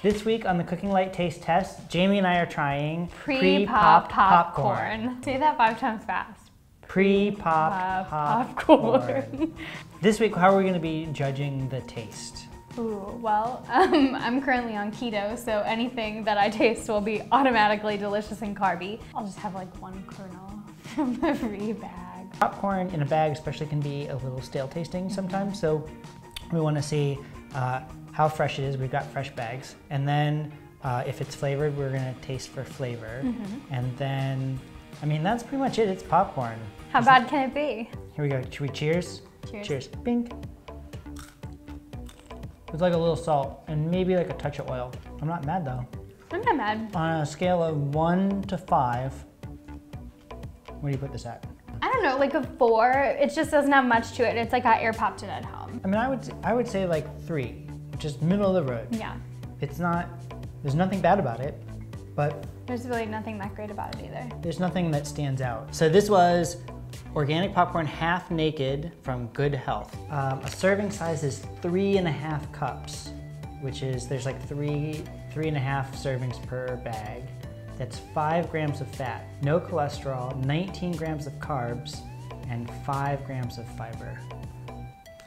This week on the Cooking Light Taste Test, Jamie and I are trying Pre-popped popcorn. Say that 5 times fast. Pre-popped popcorn. This week, how are we going to be judging the taste? Ooh, well, I'm currently on keto, so anything that I taste will be automatically delicious and carby. I'll just have like 1 kernel from every bag. Popcorn in a bag especially can be a little stale tasting sometimes, so we want to see how fresh it is. We've got fresh bags. And then if it's flavored, we're going to taste for flavor. And then, I mean, that's pretty much it. It's popcorn. How bad can it be? Here we go. Should we cheers? Cheers. Cheers. Bing. With like a little salt and maybe like a touch of oil. I'm not mad though. I'm not mad. On a scale of 1 to 5, where do you put this at? I don't know, like a 4. It just doesn't have much to it. It's like I air popped it at home. I mean, I would say like 3, which is middle of the road. Yeah. It's not, there's nothing bad about it, but There's really nothing that great about it either. there's nothing that stands out. So this was organic popcorn half naked from Good Health. A serving size is 3.5 cups, which is, there's like 3.5 servings per bag. That's 5 grams of fat, no cholesterol, 19 grams of carbs, and 5 grams of fiber.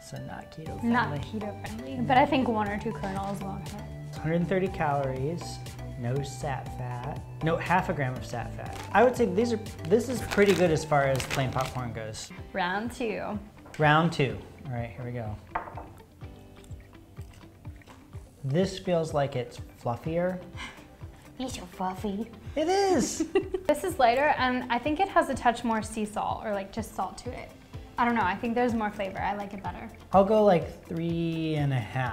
So not keto friendly. Not keto friendly, but I think 1 or 2 kernels won't hit. 130 calories, no sat fat, no half a gram of sat fat. I would say this is pretty good as far as plain popcorn goes. Round 2. Round 2. All right, here we go. This feels like it's fluffier. You're so fluffy. It is. This is lighter, and I think it has a touch more sea salt, or like just salt to it. I don't know, I think there's more flavor. I like it better. I'll go like 3.5.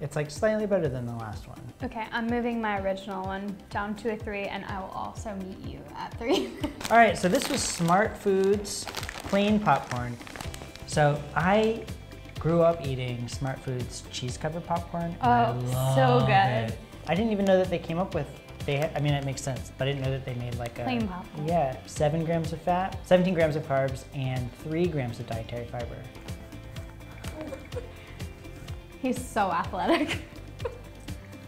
It's like slightly better than the last one. Okay, I'm moving my original one down to a 3, and I will also meet you at 3. All right, so this was Smart Foods plain popcorn. So I grew up eating Smart Foods cheese covered popcorn. And Oh, I so love good. it. I didn't even know that they came up with, I mean, it makes sense, but I didn't know that they made like a Plain popcorn. Yeah, 7 grams of fat, 17 grams of carbs, and 3 grams of dietary fiber. He's so athletic.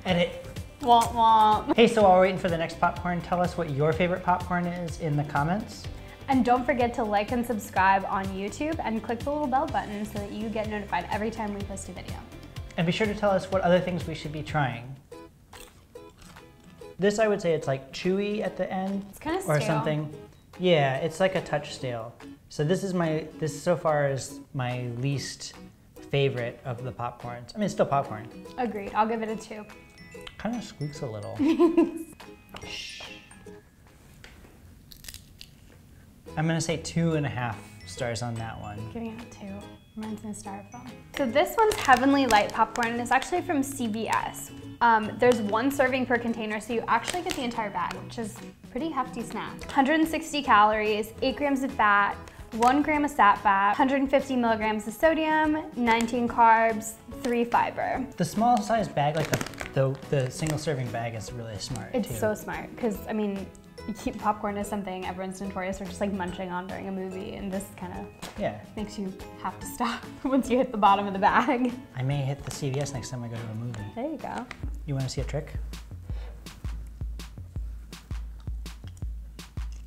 Edit. Womp womp. Hey, so while we're waiting for the next popcorn, tell us what your favorite popcorn is in the comments. And don't forget to like and subscribe on YouTube and click the little bell button so that you get notified every time we post a video. And be sure to tell us what other things we should be trying. This, I would say it's like chewy at the end. It's kind of or stale. something. Yeah, it's like a touch stale. So this so far is my least favorite of the popcorns. I mean, it's still popcorn. Agreed, I'll give it a 2. Kind of squeaks a little. Shh. I'm gonna say 2.5 stars on that one. Giving it a 2. Mine's in styrofoam. So this one's Heavenly Light popcorn, and it's actually from CVS. There's 1 serving per container, so you actually get the entire bag, which is a pretty hefty snack. 160 calories, 8 grams of fat, 1 gram of sat fat, 150 milligrams of sodium, 19 carbs, 3 fiber. The small size bag, like the single serving bag, is really smart too. It's so smart, because I mean, popcorn is something everyone's notorious for just like munching on during a movie, and this kind of makes you have to stop once you hit the bottom of the bag. I may hit the CVS next time I go to a movie. There you go. You want to see a trick?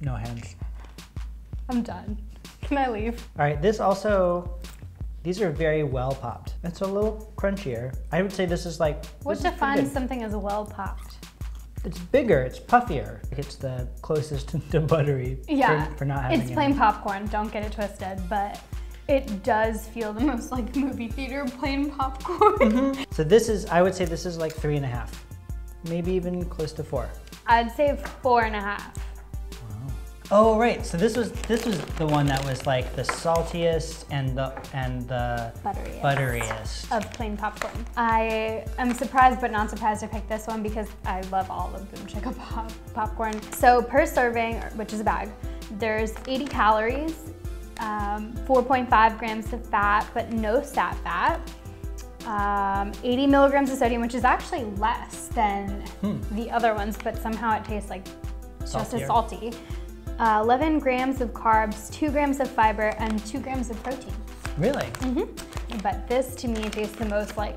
No hands. I'm done. Can I leave? All right, these are very well popped. It's a little crunchier. I would say this is like, What this is pretty defines good. something as well popped? It's bigger, it's puffier. It's the closest to buttery Yeah, for not having it's plain popcorn, don't get it twisted, but it does feel the most like movie theater plain popcorn. So I would say this is like 3.5, maybe even close to 4. I'd say 4.5. Oh right, so this was the one that was like the saltiest and the butteriest. Of plain popcorn. I am surprised but not surprised I picked this one because I love all of Boom Chicka popcorn. So per serving, which is a bag, there's 80 calories, 4.5 grams of fat, but no sat fat. 80 milligrams of sodium, which is actually less than the other ones, but somehow it tastes like just as salty. 11 grams of carbs, 2 grams of fiber, and 2 grams of protein. Really? But this to me tastes the most like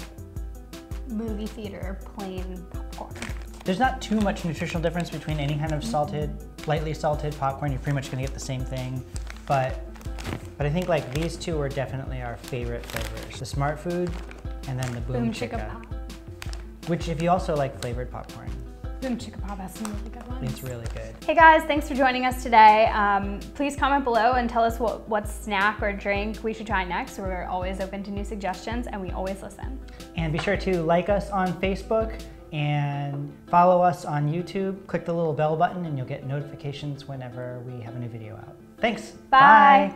movie theater plain popcorn. popcorn. There's not too much nutritional difference between any kind of salted, lightly salted popcorn. You're pretty much gonna get the same thing, but I think like these two are definitely our favorite flavors. The Smart Food and then the Boom Chicka Pop. Which if you also like flavored popcorn, Boom Chicka Pop has some really good ones. it's really good. Hey guys, thanks for joining us today. Please comment below and tell us what snack or drink we should try next. We're always open to new suggestions and we always listen. And be sure to like us on Facebook and follow us on YouTube. Click the little bell button and you'll get notifications whenever we have a new video out. Thanks. Bye.